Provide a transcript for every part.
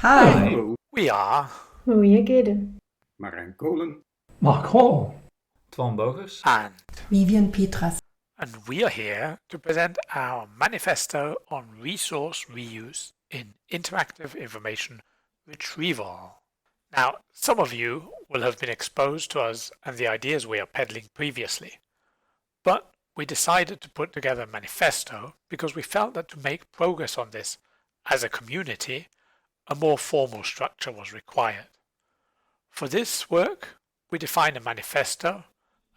Hi, Hallo, We are, goeie Gaede. Marijn Koolen. Marijn. Toine Bogers. and Vivien Petras. we are here to present our manifesto on resource reuse in interactive information retrieval. Now, some of you will have been exposed to us and the ideas we are peddling previously, but we decided to put together a manifesto because we felt that to make progress on this as a community, a more formal structure was required. For this work, we define a manifesto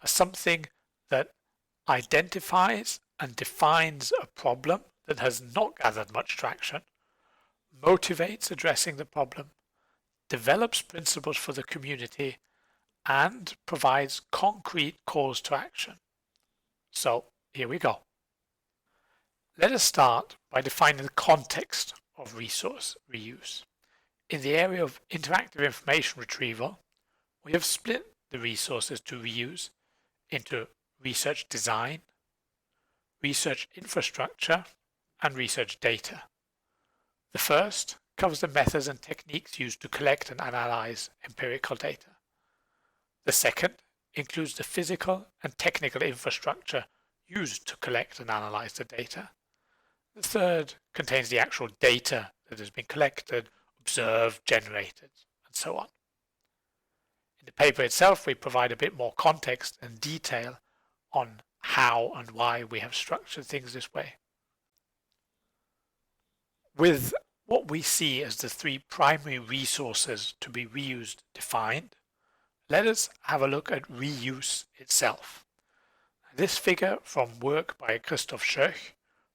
as something that identifies and defines a problem that has not gathered much traction, motivates addressing the problem, develops principles for the community, and provides concrete calls to action. So here we go. Let us start by defining the context of resource reuse. In the area of interactive information retrieval, we have split the resources to reuse into research design, research infrastructure, and research data. The first covers the methods and techniques used to collect and analyze empirical data. The second includes the physical and technical infrastructure used to collect and analyze the data. The third contains the actual data that has been collected, observed, generated, and so on. In the paper itself, we provide a bit more context and detail on how and why we have structured things this way. With what we see as the three primary resources to be reused defined, let us have a look at reuse itself. This figure from work by Christoph Schöch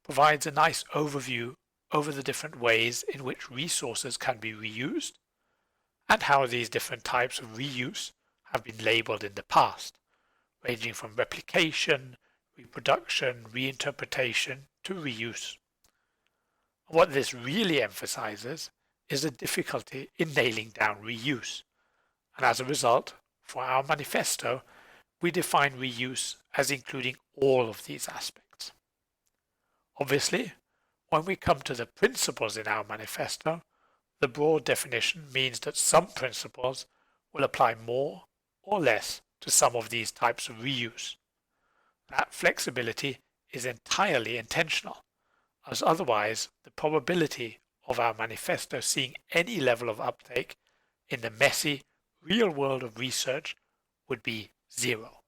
provides a nice overview over the different ways in which resources can be reused and how these different types of reuse have been labeled in the past, ranging from replication, reproduction, reinterpretation to reuse. What this really emphasizes is the difficulty in nailing down reuse, and as a result, for our manifesto, we define reuse as including all of these aspects. Obviously, when we come to the principles in our manifesto, the broad definition means that some principles will apply more or less to some of these types of reuse. That flexibility is entirely intentional, as otherwise the probability of our manifesto seeing any level of uptake in the messy, real world of research would be zero.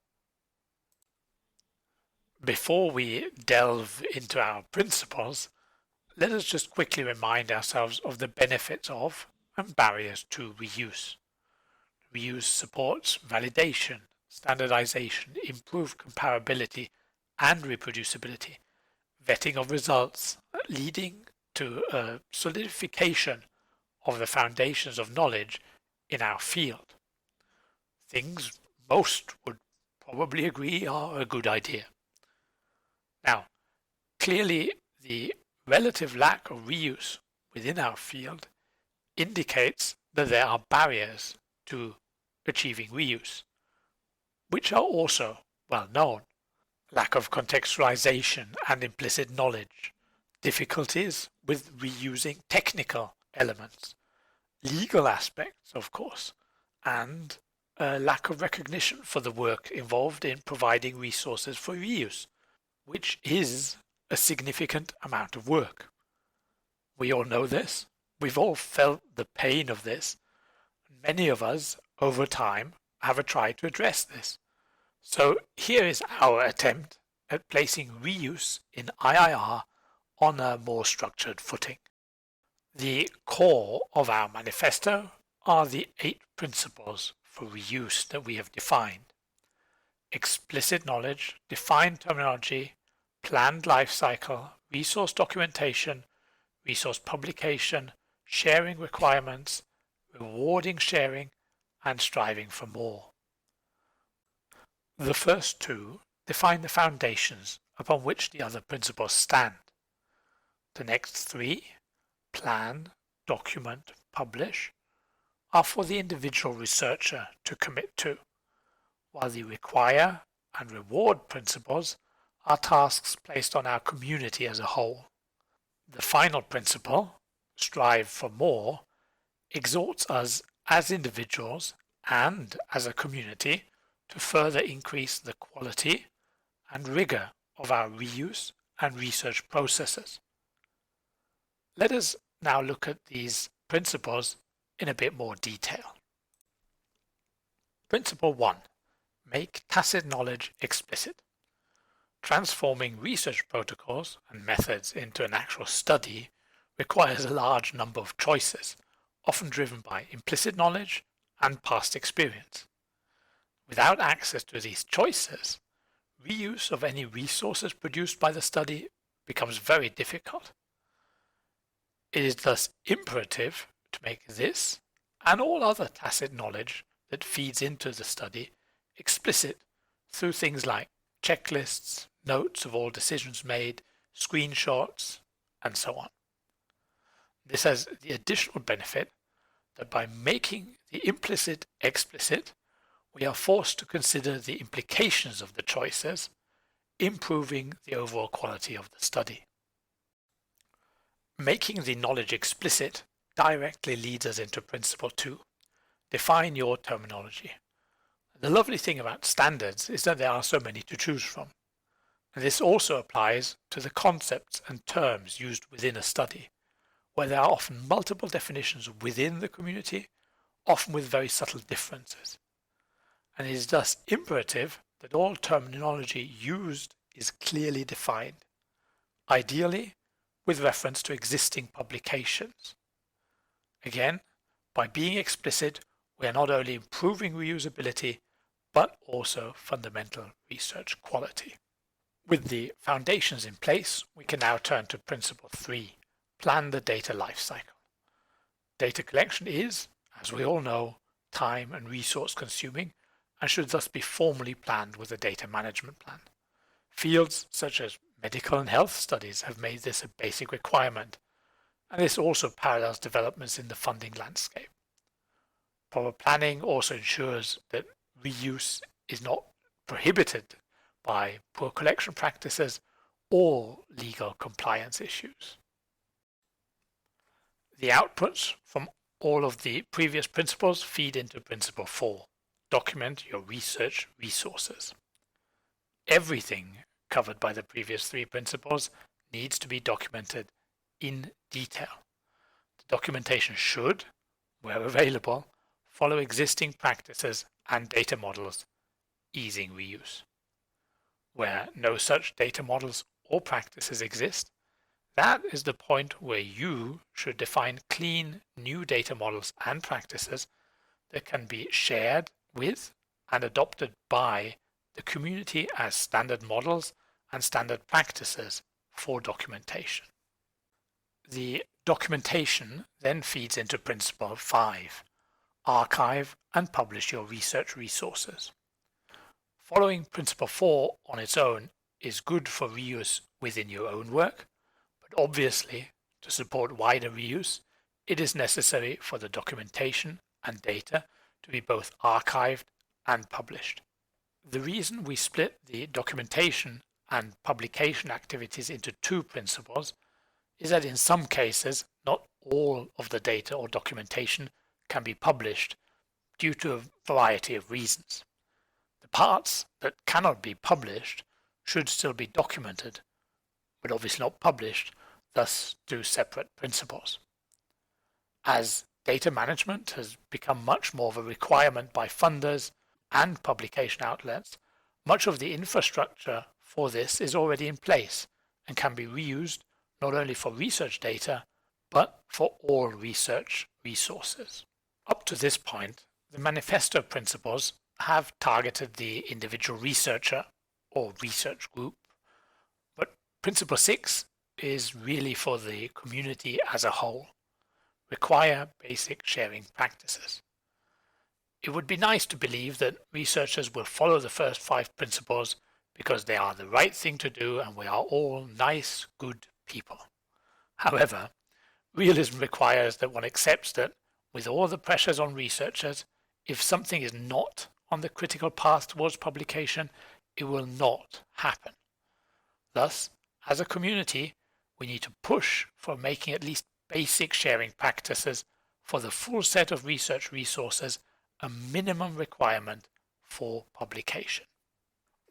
Before we delve into our principles, let us just quickly remind ourselves of the benefits of and barriers to reuse. Reuse supports validation, standardization, improved comparability, and reproducibility, vetting of results, leading to a solidification of the foundations of knowledge in our field. Things most would probably agree are a good idea. Now, clearly the relative lack of reuse within our field indicates that there are barriers to achieving reuse, which are also well known. Lack of contextualization and implicit knowledge, difficulties with reusing technical elements, legal aspects, of course, and a lack of recognition for the work involved in providing resources for reuse, which is a significant amount of work. We all know this. We've all felt the pain of this. Many of us, over time, have tried to address this. So here is our attempt at placing reuse in IIR on a more structured footing. The core of our manifesto are the 8 principles for reuse that we have defined. Explicit knowledge, defined terminology, planned life cycle, resource documentation, resource publication, sharing requirements, rewarding sharing, and striving for more. The first 2 define the foundations upon which the other principles stand. The next 3, plan, document, publish, are for the individual researcher to commit to, while the require and reward principles are tasks placed on our community as a whole. The final principle, strive for more, exhorts us as individuals and as a community to further increase the quality and rigor of our reuse and research processes. Let us now look at these principles in a bit more detail. Principle 1. Make tacit knowledge explicit. Transforming research protocols and methods into an actual study requires a large number of choices, often driven by implicit knowledge and past experience. Without access to these choices, reuse of any resources produced by the study becomes very difficult. It is thus imperative to make this and all other tacit knowledge that feeds into the study explicit through things like checklists, notes of all decisions made, screenshots, and so on. This has the additional benefit that by making the implicit explicit, we are forced to consider the implications of the choices, improving the overall quality of the study. Making the knowledge explicit directly leads us into Principle 2. Define your terminology. The lovely thing about standards is that there are so many to choose from. And this also applies to the concepts and terms used within a study, where there are often multiple definitions within the community, often with very subtle differences. And it is thus imperative that all terminology used is clearly defined, ideally with reference to existing publications. Again, by being explicit, we are not only improving reusability, but also fundamental research quality. With the foundations in place, we can now turn to Principle 3, plan the data lifecycle. Data collection is, as we all know, time and resource consuming and should thus be formally planned with a data management plan. Fields such as medical and health studies have made this a basic requirement, and this also parallels developments in the funding landscape. Proper planning also ensures that reuse is not prohibited by poor collection practices or legal compliance issues. The outputs from all of the previous principles feed into Principle 4. Document your research resources. Everything covered by the previous 3 principles needs to be documented in detail. The documentation should, where available, follow existing practices and data models, easing reuse. Where no such data models or practices exist, that is the point where you should define clean new data models and practices that can be shared with and adopted by the community as standard models and standard practices for documentation. The documentation then feeds into Principle 5. Archive and publish your research resources. Following Principle 4 on its own is good for reuse within your own work, but obviously, to support wider reuse, it is necessary for the documentation and data to be both archived and published. The reason we split the documentation and publication activities into 2 principles is that in some cases, not all of the data or documentation can be published due to a variety of reasons. The parts that cannot be published should still be documented, but obviously not published, thus 2 separate principles. As data management has become much more of a requirement by funders and publication outlets, much of the infrastructure for this is already in place and can be reused not only for research data, but for all research resources. Up to this point, the Manifesto principles have targeted the individual researcher or research group, but Principle 6 is really for the community as a whole. Require basic sharing practices. It would be nice to believe that researchers will follow the first 5 principles because they are the right thing to do and we are all nice, good people. However, realism requires that one accepts that with all the pressures on researchers, if something is not on the critical path towards publication, it will not happen. Thus, as a community, we need to push for making at least basic sharing practices for the full set of research resources a minimum requirement for publication.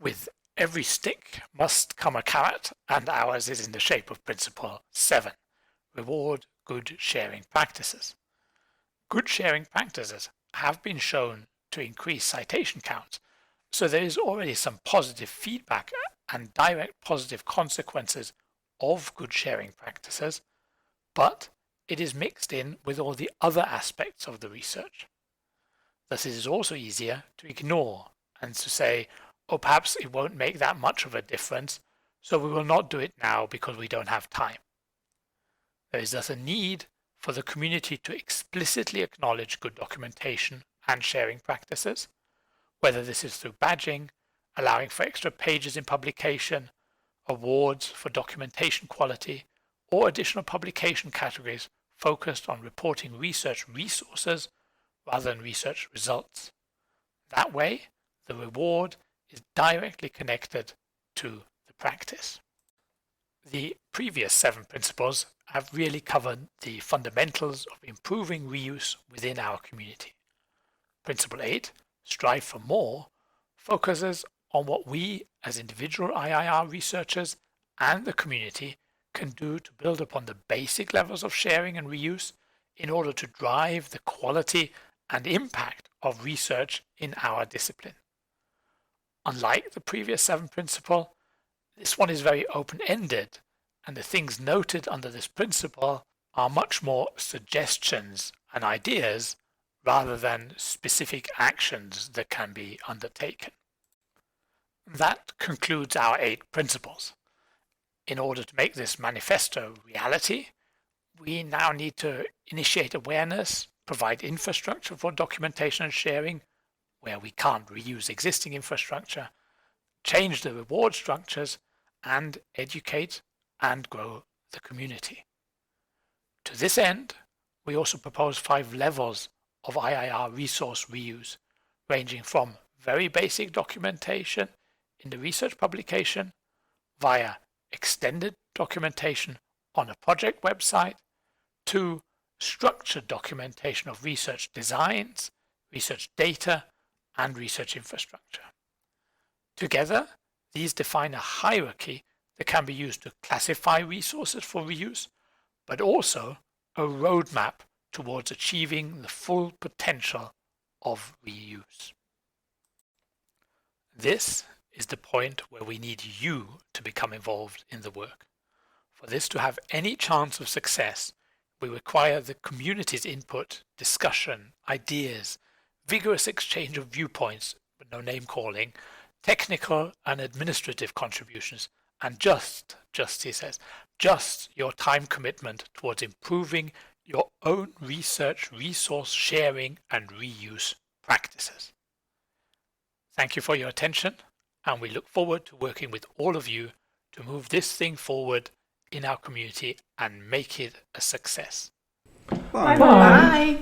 With every stick must come a carrot, and ours is in the shape of Principle 7, reward good sharing practices. Good sharing practices have been shown to increase citation counts, so there is already some positive feedback and direct positive consequences of good sharing practices, but it is mixed in with all the other aspects of the research. Thus it is also easier to ignore and to say, oh, perhaps it won't make that much of a difference, so we will not do it now because we don't have time. There is thus a need for the community to explicitly acknowledge good documentation and sharing practices, whether this is through badging, allowing for extra pages in publication, awards for documentation quality, or additional publication categories focused on reporting research resources rather than research results. That way, the reward is directly connected to the practice. The previous 7 principles have really covered the fundamentals of improving reuse within our community. Principle 8, Strive for More, focuses on what we as individual IIR researchers and the community can do to build upon the basic levels of sharing and reuse in order to drive the quality and impact of research in our discipline. Unlike the previous 7 principle, this one is very open-ended, and the things noted under this principle are much more suggestions and ideas rather than specific actions that can be undertaken. That concludes our 8 principles. In order to make this manifesto reality, we now need to initiate awareness, provide infrastructure for documentation and sharing, where we can't reuse existing infrastructure, change the reward structures, and educate and grow the community. To this end, we also propose 5 levels of IIR resource reuse, ranging from very basic documentation in the research publication via extended documentation on a project website to structured documentation of research designs, research data, and research infrastructure. Together, these define a hierarchy that can be used to classify resources for reuse, but also a roadmap towards achieving the full potential of reuse. This is the point where we need you to become involved in the work. For this to have any chance of success, we require the community's input, discussion, ideas, vigorous exchange of viewpoints, but no name calling, technical and administrative contributions, and just your time commitment towards improving your own research, resource sharing, and reuse practices. Thank you for your attention, and we look forward to working with all of you to move this thing forward in our community and make it a success. Bye. Bye.